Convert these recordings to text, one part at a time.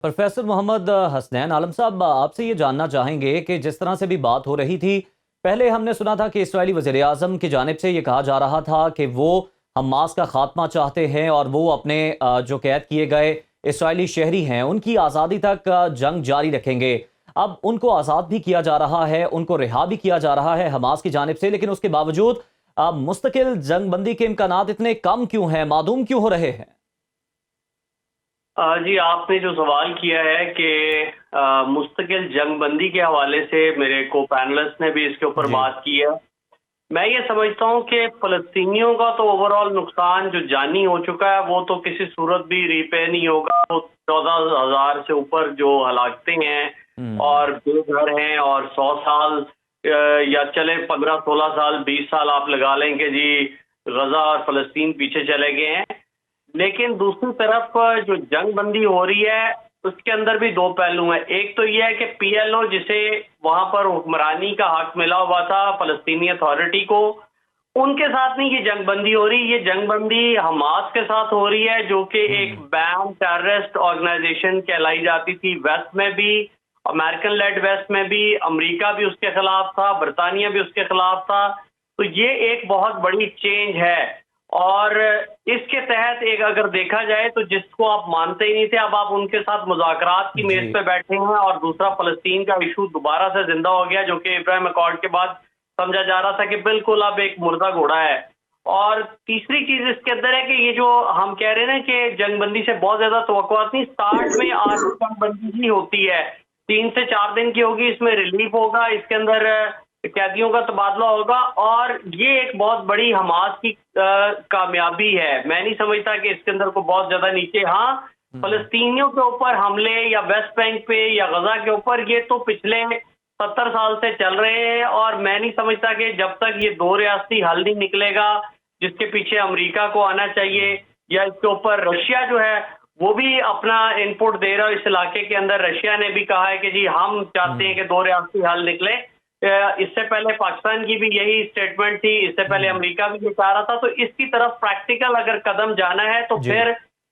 Professor Mohammad Hasnain आलम साहब, आपसे ये जानना चाहेंगे कि जिस तरह से भी बात हो रही थी, पहले हमने सुना था कि इस्राएली वज़ीर आज़म की जानिब से ये कहा जा रहा था कि वो हमास का खात्मा चाहते हैं और वो अपने जो कैद किए गए इस्राएली शहरी हैं उनकी आज़ादी तक जंग जारी रखेंगे। अब उनको आज़ाद भी किया जा रहा है, उनको रिहा भी किया जा रहा है हमास की जानिब से, लेकिन उसके बावजूद मुस्तकिल जंगबंदी के इम्कानात इतने कम क्यों हैं, मादूम क्यों हो रहे हैं? जी, आपने जो सवाल किया है कि मुस्तकिल जंगबंदी के हवाले से मेरे को पैनलिस्ट ने भी इसके ऊपर जी। बात की है। मैं ये समझता हूँ कि फ़लस्तीनियों का तो ओवरऑल नुकसान जो जानी हो चुका है वो तो किसी सूरत भी रीपे नहीं होगा। वो 14,000 से ऊपर जो हलाकतें हैं हम्म। और बेघर हैं और 100 साल या चले 15-16 साल 20 साल आप लगा लें कि जी गजा और फ़लस्तीन पीछे चले गए हैं। लेकिन दूसरी तरफ जो जंगबंदी हो रही है उसके अंदर भी दो पहलू हैं। एक तो ये है कि पीएलओ जिसे वहां पर हुक्मरानी का हक मिला हुआ था फलस्तीनी अथॉरिटी को, उनके साथ नहीं ये जंगबंदी हो रही। ये जंगबंदी हमास के साथ हो रही है जो कि एक हम्म। बैन टेररिस्ट ऑर्गेनाइजेशन कहलाई जाती थी। वेस्ट में भी, अमेरिकन लेड वेस्ट में भी, अमेरिका भी उसके खिलाफ था, बरतानिया भी उसके खिलाफ था। तो ये एक बहुत बड़ी चेंज है और इसके तहत एक अगर देखा जाए तो जिसको आप मानते ही नहीं थे अब आप उनके साथ मुज़ाकरात की जी। मेज पे बैठे हैं और दूसरा फ़लस्तीन का इशू दोबारा से जिंदा हो गया जो कि इब्राहिम अकॉर्ड के बाद समझा जा रहा था कि बिल्कुल अब एक मुर्दा घोड़ा है। और तीसरी चीज इसके अंदर है कि ये जो हम कह रहे हैं ना कि जंगबंदी से बहुत ज्यादा तवक्कुआत नहीं, स्टार्ट में आज जंगबंदी ही होती है, 3 से 4 दिन की होगी, इसमें रिलीफ होगा, इसके अंदर कैदियों का तबादला होगा और ये एक बहुत बड़ी हमास की कामयाबी है। मैं नहीं समझता कि इसके अंदर को बहुत ज्यादा नीचे। हाँ, हम्म। फलस्तीनियों के ऊपर हमले या वेस्ट बैंक पे या गजा के ऊपर ये तो पिछले 70 साल से चल रहे हैं और मैं नहीं समझता कि जब तक ये दो रियासती हल नहीं निकलेगा जिसके पीछे अमेरिका को आना चाहिए या इसके ऊपर रशिया जो है वो भी अपना इनपुट दे रहा है इस इलाके के अंदर। रशिया ने भी कहा है कि जी हम चाहते हैं कि दो रियासती हल निकले। इससे पहले पाकिस्तान की भी यही स्टेटमेंट थी, इससे पहले हम्म। अमेरिका भी ये चाह रहा था। तो इसकी तरफ प्रैक्टिकल अगर कदम जाना है तो जी। फिर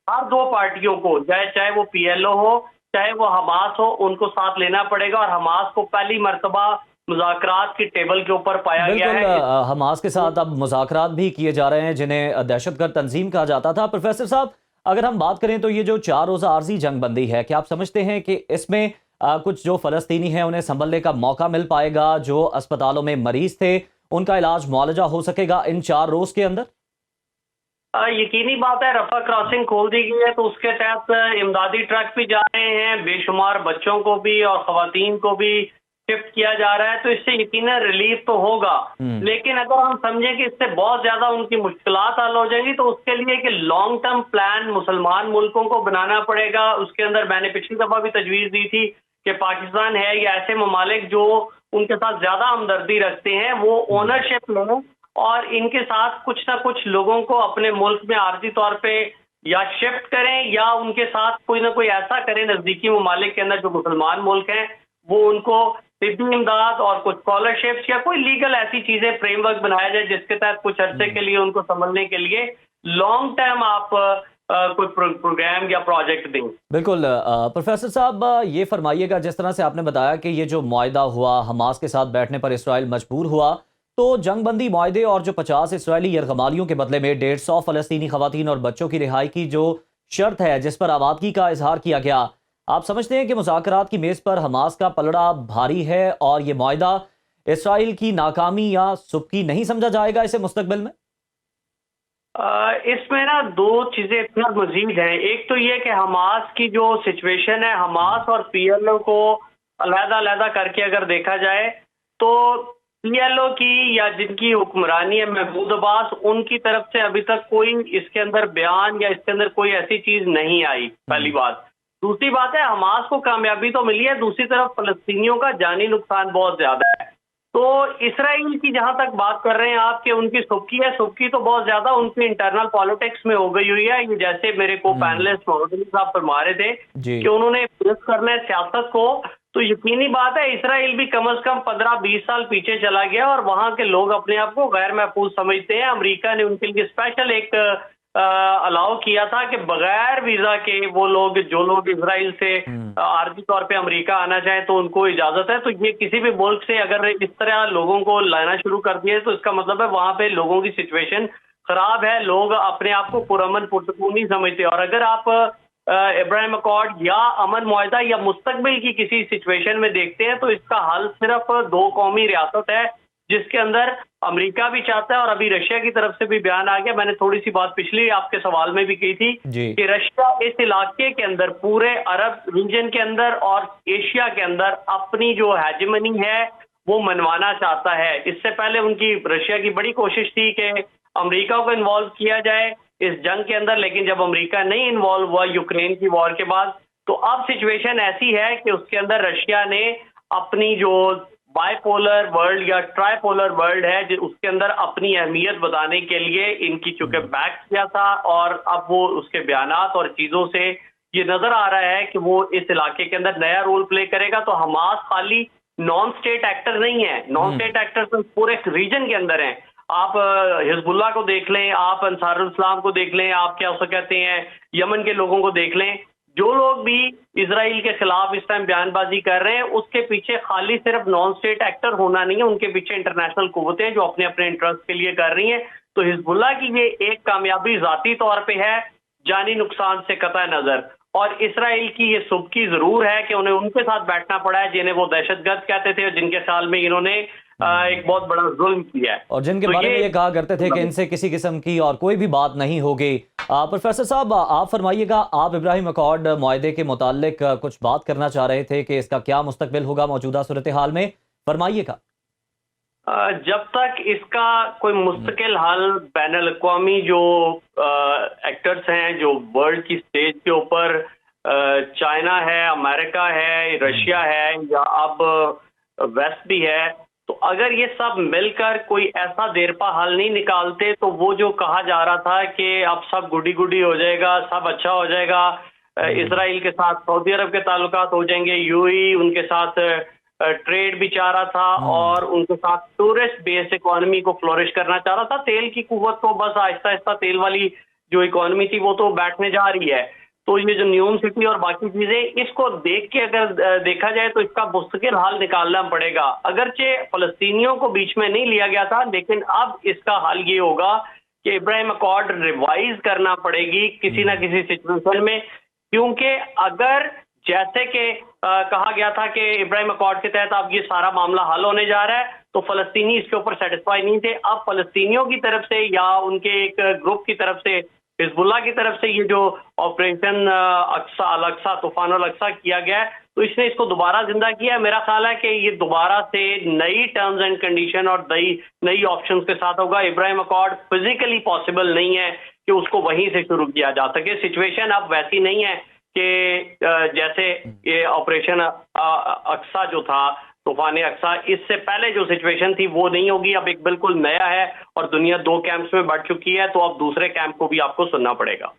हर दो पार्टियों को, चाहे वो पीएलओ हो चाहे वो हमास हो, उनको साथ लेना पड़ेगा और हमास को पहली मर्तबा मुज़ाकरात की टेबल के ऊपर पाया गया बिल्कुल, है। हमास के साथ अब मुज़ाकरात भी किए जा रहे हैं जिन्हें दहशतगर्द तंजीम कहा जाता था। प्रोफेसर साहब, अगर हम बात करें तो ये जो 4 रोज़ा आर्जी जंगबंदी है, क्या आप समझते हैं कि इसमें कुछ जो फ़लस्तीनी हैं उन्हें संभलने का मौका मिल पाएगा, जो अस्पतालों में मरीज थे उनका इलाज मुआलजा हो सकेगा इन 4 रोज़ के अंदर? यकीनी बात है, रफा क्रॉसिंग खोल दी गई है तो उसके तहत इमदादी ट्रक भी जा रहे हैं, बेशुमार बच्चों को भी और खवातीन को भी शिफ्ट किया जा रहा है, तो इससे यकीनन रिलीफ तो होगा। हम्म। लेकिन अगर हम समझें कि इससे बहुत ज्यादा उनकी मुश्किलात हल हो जाएंगी तो उसके लिए कि लॉन्ग टर्म प्लान मुसलमान मुल्कों को बनाना पड़ेगा। उसके अंदर मैंने पिछली दफा भी तजवीज दी थी कि पाकिस्तान है या ऐसे ममालिक जो उनके साथ ज्यादा हमदर्दी रखते हैं वो ओनरशिप लें और इनके साथ कुछ ना कुछ लोगों को अपने मुल्क में आर्जी तौर पे या शिफ्ट करें या उनके साथ कोई ना कोई ऐसा करें नजदीकी ममालिक के अंदर जो मुसलमान मुल्क हैं, वो उनको तिब्बी इमदाद और कुछ स्कॉलरशिप्स या कोई लीगल ऐसी चीजें फ्रेमवर्क बनाया जाए जिसके तहत कुछ अरसे के लिए उनको संभलने के लिए लॉन्ग टर्म आप कोई प्रोग्राम या प्रोजेक्ट दें। बिल्कुल, प्रोफेसर साहब, ये फरमाइएगा, जिस तरह से आपने बताया कि ये जो मुआहदा हुआ, हमास के साथ बैठने पर इसराइल मजबूर हुआ, तो जंगबंदी मुआहदे और जो 50 इसराइली यरगमालियों के बदले में 150 फ़लस्तीनी खवातीन और बच्चों की रिहाई की जो शर्त है जिस पर आबादगी का इजहार किया गया, आप समझते हैं कि मुज़ाकरात की मेज़ पर हमास का पलड़ा भारी है और ये मुआहदा इसराइल की नाकामी या सुबकी नहीं समझा जाएगा इसे मुस्तकबिल में? इसमें ना दो चीजें इतना मजीद हैं। एक तो ये कि हमास की जो सिचुएशन है, हमास और पीएलओ को अलग-अलग करके अगर देखा जाए तो पीएलओ की या जिनकी हुक्मरानी है महमूद अब्बास, उनकी तरफ से अभी तक कोई इसके अंदर बयान या इसके अंदर कोई ऐसी चीज नहीं आई, पहली बात। दूसरी बात है हमास को कामयाबी तो मिली है, दूसरी तरफ फलस्तीनियों का जानी नुकसान बहुत ज्यादा है। तो इसराइल की जहां तक बात कर रहे हैं आप कि उनकी सुबकी है, सुबकी तो बहुत ज्यादा उनकी इंटरनल पॉलिटिक्स में हो गई हुई है। ये जैसे मेरे को हम्म। पैनलिस्ट मोहम्मद अली साहब फरमा रहे थे जी। कि उन्होंने फेस करना है सियासत को, तो यकीनी बात है इसराइल भी कम से कम 15-20 साल पीछे चला गया और वहां के लोग अपने आप को गैर महफूज समझते हैं। अमेरिका ने उनके लिए स्पेशल एक अलाउ किया था कि बगैर वीजा के वो लोग जो लोग इजराइल से आर्थिक तौर पे अमेरिका आना चाहें तो उनको इजाजत है। तो ये किसी भी मुल्क से अगर इस तरह लोगों को लाना शुरू कर दिए तो इसका मतलब है वहां पे लोगों की सिचुएशन खराब है, लोग अपने आप को पुरअमन पुरसकून नहीं समझते। और अगर आप इब्राहिम अकॉर्ड या अमन मुआहदा या मुस्तकबिल की किसी सिचुएशन में देखते हैं तो इसका हल सिर्फ दो कौमी रियासत है, जिसके अंदर अमेरिका भी चाहता है और अभी रशिया की तरफ से भी बयान आ गया। मैंने थोड़ी सी बात पिछली आपके सवाल में भी की थी कि रशिया इस इलाके के अंदर, पूरे अरब रीजन के अंदर और एशिया के अंदर अपनी जो हेजेमनी है वो मनवाना चाहता है। इससे पहले उनकी रशिया की बड़ी कोशिश थी कि अमेरिका को इन्वॉल्व किया जाए इस जंग के अंदर, लेकिन जब अमेरिका नहीं इन्वॉल्व हुआ यूक्रेन की वॉर के बाद तो अब सिचुएशन ऐसी है कि उसके अंदर रशिया ने अपनी जो बाइपोलर वर्ल्ड या ट्राइपोलर वर्ल्ड है उसके अंदर अपनी अहमियत बताने के लिए इनकी चूंकि बैक किया था और अब वो उसके बयानात और चीजों से ये नजर आ रहा है कि वो इस इलाके के अंदर नया रोल प्ले करेगा। तो हमास खाली नॉन स्टेट एक्टर नहीं है, नॉन स्टेट एक्टर तो पूरे रीजन के अंदर हैं। आप हिजबुल्लाह को देख लें, आप अंसारुल इस्लाम को देख लें, आप क्या उसे कहते हैं यमन के लोगों को देख लें, जो लोग भी इजराइल के खिलाफ इस टाइम बयानबाजी कर रहे हैं उसके पीछे खाली सिर्फ नॉन स्टेट एक्टर होना नहीं है, उनके पीछे इंटरनेशनल कुव्वतें जो अपने अपने इंटरेस्ट के लिए कर रही हैं। तो हिजबुल्लाह की ये एक कामयाबी जाती तौर पे है, जानी नुकसान से कतई नजर। और इसराइल की ये सुबकी जरूर है कि उन्हें उनके साथ बैठना पड़ा है जिन्हें वो दहशतगर्द कहते थे और जिनके साल में इन्होंने एक बहुत बड़ा जुल्म किया है और जिनके बारे में ये कहा करते थे कि इनसे किसी किस्म की और कोई भी बात नहीं होगी। प्रोफेसर साहब, आप फरमाइएगा, आप इब्राहिम अकॉर्ड मुआहदे के मुतालिक कुछ बात करना चाह रहे थे कि इसका क्या मुस्तकबिल होगा मौजूदा सूरत हाल में, फरमाइएगा। जब तक इसका कोई मुस्तकिल हल बैनुल अक़वामी जो एक्टर्स हैं, जो वर्ल्ड की स्टेज के ऊपर चाइना है, अमेरिका है, रशिया है या अब वेस्ट भी है, तो अगर ये सब मिलकर कोई ऐसा देरपा हल नहीं निकालते तो वो जो कहा जा रहा था कि अब सब गुडी गुडी हो जाएगा, सब अच्छा हो जाएगा, इसराइल के साथ सऊदी अरब के ताल्लुकात हो जाएंगे, यूएई उनके साथ ट्रेड भी चाह रहा था और उनके साथ टूरिस्ट बेस्ड इकोनॉमी को फ्लोरिश करना चाह रहा था। तेल की कुव्वत तो बस आहिस्ता आहिस्ता तेल वाली जो इकोनॉमी थी वो तो बैठने जा रही है। तो ये जो न्यूम सिटी और बाकी चीजें, इसको देख के अगर देखा जाए तो इसका मुस्तकिल हल निकालना पड़ेगा। अगरचे फलस्तीनियों को बीच में नहीं लिया गया था, लेकिन अब इसका हल ये होगा कि इब्राहिम अकॉर्ड रिवाइज करना पड़ेगी किसी ना किसी सिचुएशन में, क्योंकि अगर जैसे कि कहा गया था कि इब्राहिम अकॉर्ड के तहत अब ये सारा मामला हल होने जा रहा है तो फलस्तीनी इसके ऊपर सेटिस्फाई नहीं थे। अब फलस्तीनियों की तरफ से या उनके एक ग्रुप की तरफ से, हिजबुल्लाह की तरफ से ये जो ऑपरेशन अल-अक्सा, तूफान अल-अक्सा किया गया है तो इसने इसको दोबारा जिंदा किया है। मेरा ख्याल है कि ये दोबारा से नई टर्म्स एंड कंडीशन और नई ऑप्शंस के साथ होगा। इब्राहिम अकॉर्ड फिजिकली पॉसिबल नहीं है कि उसको वहीं से शुरू किया जा सके। सिचुएशन अब वैसी नहीं है कि जैसे ये ऑपरेशन अक्सा जो था, तूफान अक्सा, इससे पहले जो सिचुएशन थी वो नहीं होगी। अब एक बिल्कुल नया है और दुनिया दो कैंप्स में बढ़ चुकी है, तो अब दूसरे कैंप को भी आपको सुनना पड़ेगा।